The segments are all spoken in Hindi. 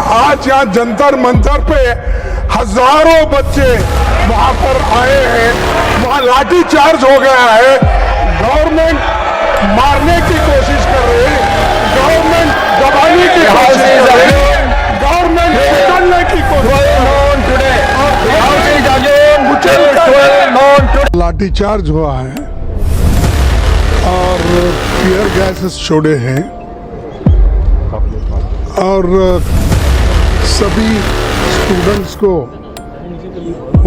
आज यहाँ जंतर मंतर पे हजारों बच्चे वहां पर आए हैं, वहां लाठी चार्ज हो गया है। गवर्नमेंट मारने की कोशिश कर रही है, गवर्नमेंट दबाने की कोशिश कर रही है, गवर्नमेंट निकलने की कोशिश लाठीचार्ज हुआ है और टीयर गैसेस छोड़े हैं और सभी स्टूडेंट्स को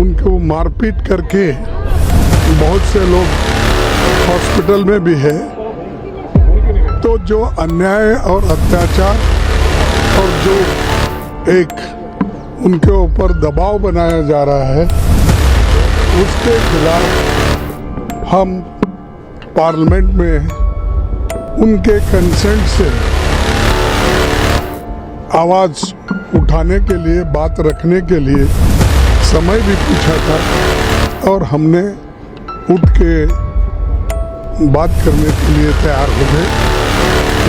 उनको मारपीट करके बहुत से लोग हॉस्पिटल में भी है। तो जो अन्याय और अत्याचार और जो एक उनके ऊपर दबाव बनाया जा रहा है, उसके खिलाफ हम पार्लियामेंट में उनके कंसेंट से आवाज उठाने के लिए, बात रखने के लिए समय भी पूछा था और हमने उठ के बात करने के लिए तैयार हो गए।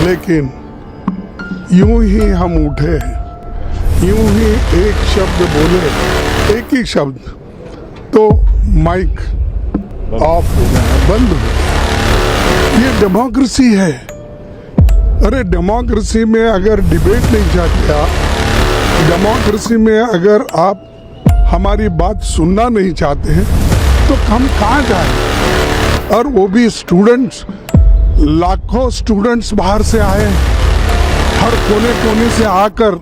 लेकिन यूं ही हम उठे, यूं ही एक शब्द बोले, एक ही शब्द, तो माइक ऑफ हो गया, बंद हो गया। ये डेमोक्रेसी है। अरे डेमोक्रेसी में अगर डिबेट नहीं चाहते आप, डेमोक्रेसी में अगर आप हमारी बात सुनना नहीं चाहते हैं, तो हम कहाँ जाएं? और वो भी स्टूडेंट्स, लाखों स्टूडेंट्स बाहर से आए, हर कोने कोने से आकर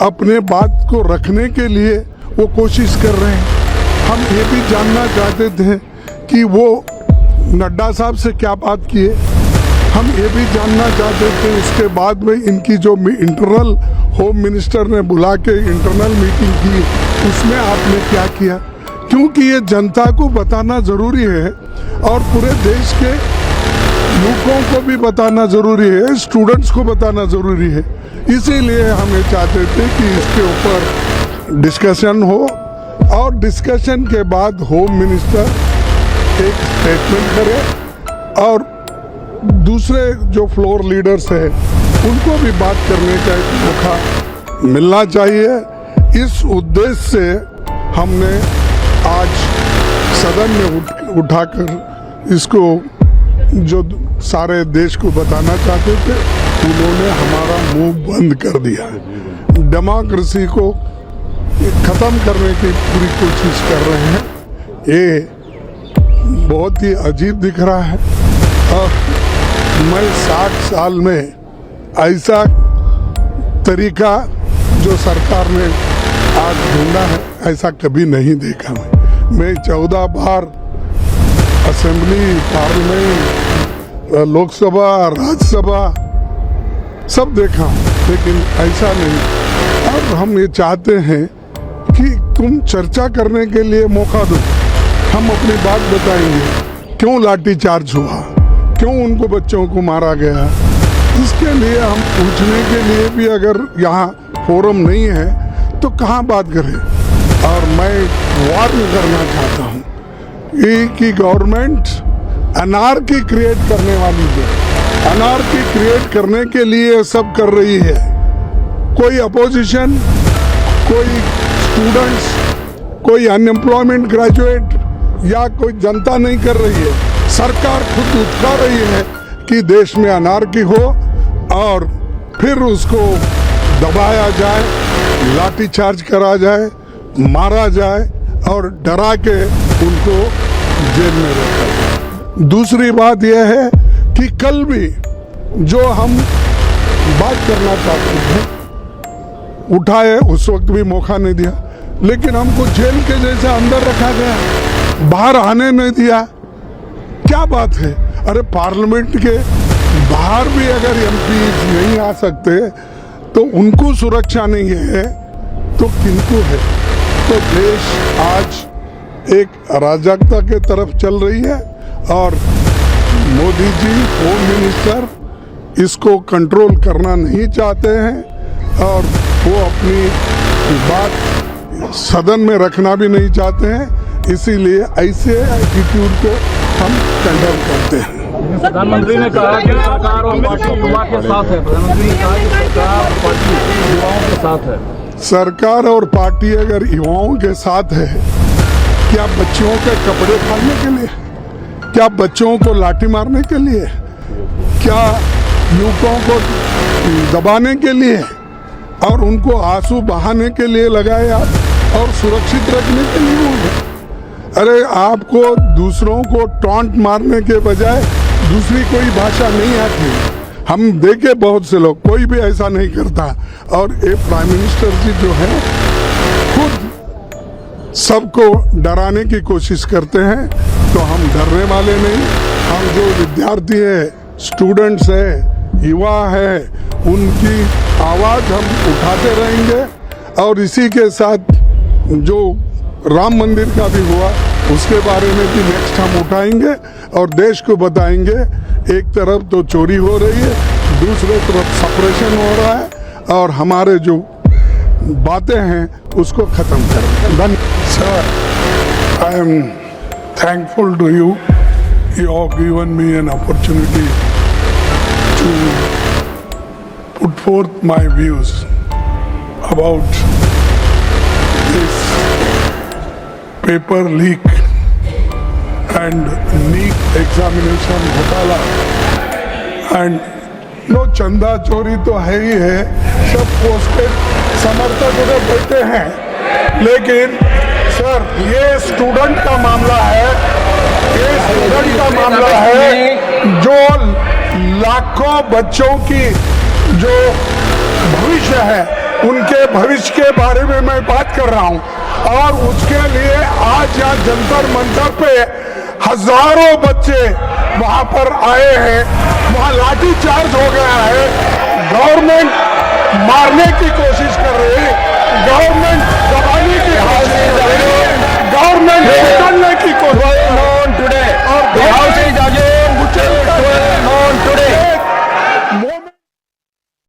अपने बात को रखने के लिए वो कोशिश कर रहे हैं। हम ये भी जानना चाहते थे कि वो नड्डा साहब से क्या बात किए, हम ये भी जानना चाहते थे उसके बाद में इनकी जो इंटरनल होम मिनिस्टर ने बुला के इंटरनल मीटिंग की, उसमें आपने क्या किया, क्योंकि ये जनता को बताना ज़रूरी है और पूरे देश के लोगों को भी बताना ज़रूरी है, स्टूडेंट्स को बताना ज़रूरी है। इसीलिए हम ये चाहते थे कि इसके ऊपर डिस्कशन हो और डिस्कशन के बाद होम मिनिस्टर एक स्टेटमेंट करे और दूसरे जो फ्लोर लीडर्स हैं उनको भी बात करने का एक मौका मिलना चाहिए। इस उद्देश्य से हमने आज सदन में उठाकर इसको जो सारे देश को बताना चाहते थे, उन्होंने हमारा मुंह बंद कर दिया। डेमोक्रेसी को खत्म करने की पूरी कोशिश कर रहे हैं। ये बहुत ही अजीब दिख रहा है और मैं 60 साल में ऐसा तरीका जो सरकार ने आज ढूंढा है, ऐसा कभी नहीं देखा। मैं 14 बार असेंबली, पार्लियामेंट, लोकसभा, राज्यसभा सब देखा हूँ, लेकिन ऐसा नहीं। और हम ये चाहते हैं कि तुम चर्चा करने के लिए मौका दो, हम अपनी बात बताएंगे, क्यों लाठीचार्ज हुआ, क्यों उनको बच्चों को मारा गया। इसके लिए हम पूछने के लिए भी अगर यहाँ फोरम नहीं है तो कहाँ बात करें। और मैं वार्न करना चाहता हूँ कि गवर्नमेंट अनार्की क्रिएट करने वाली है, अनार्की क्रिएट करने के लिए सब कर रही है। कोई अपोजिशन, कोई स्टूडेंट्स, कोई अनएम्प्लॉयमेंट ग्रेजुएट या कोई जनता नहीं कर रही है, सरकार खुद उठा रही है कि देश में अनार्की हो और फिर उसको दबाया जाए, लाठीचार्ज करा जाए, मारा जाए और डरा के उनको जेल में रखा जाए। दूसरी बात यह है कि कल भी जो हम बात करना चाहते थे उठाए, उस वक्त भी मौका नहीं दिया, लेकिन हमको जेल के जैसे अंदर रखा गया, बाहर आने नहीं दिया। क्या बात है? अरे पार्लियामेंट के बाहर भी अगर एमपी नहीं आ सकते तो उनको सुरक्षा नहीं है तो किनको है? तो देश आज एक अराजकता के तरफ चल रही है और मोदी जी, होम मिनिस्टर इसको कंट्रोल करना नहीं चाहते हैं और वो अपनी बात सदन में रखना भी नहीं चाहते हैं। इसीलिए ऐसे एटीट्यूड को हम कंडेम करते हैं। प्रधानमंत्री ने कहा कि सरकार और पार्टी युवा के साथ है। प्रधानमंत्री ने कहा कि सरकार और पार्टी युवाओं के साथ है। सरकार और पार्टी अगर युवाओं के साथ है, क्या बच्चों के कपड़े फाड़ने के लिए, क्या बच्चों को लाठी मारने के लिए, क्या युवकों को दबाने के लिए और उनको आंसू बहाने के लिए लगाए आप और सुरक्षित रखने के लिए होंगे? अरे आपको दूसरों को टॉन्ट मारने के बजाय दूसरी कोई भाषा नहीं आती। हम देखे बहुत से लोग, कोई भी ऐसा नहीं करता। और ये प्राइम मिनिस्टर जी जो है खुद सबको डराने की कोशिश करते हैं, तो हम डरने वाले नहीं। हम जो विद्यार्थी है, स्टूडेंट्स है, युवा है, उनकी आवाज हम उठाते रहेंगे। और इसी के साथ जो राम मंदिर का भी हुआ, उसके बारे में भी नेक्स्ट हम उठाएंगे और देश को बताएंगे एक तरफ तो चोरी हो रही है, दूसरे तरफ सप्रेशन हो रहा है और हमारे जो बातें हैं उसको खत्म करें। धन्यवाद sir. I am thankful to you. You have given me an opportunity to put forth my views about this paper leak and NEET examination घोटाला and नो चंदा चोरी तो है ही है, सब पोस्टेड समर्थक उधर बैठे हैं। लेकिन सर ये स्टूडेंट का मामला है, ये स्टूडेंट का मामला है जो लाखों बच्चों की जो भविष्य है, उनके भविष्य के बारे में मैं बात कर रहा हूं। और उसके लिए आज यहाँ जंतर मंतर पे हजारों बच्चे वहां पर आए हैं, वहां लाठी चार्ज हो गया है, गवर्नमेंट मारने की कोशिश कर रही है।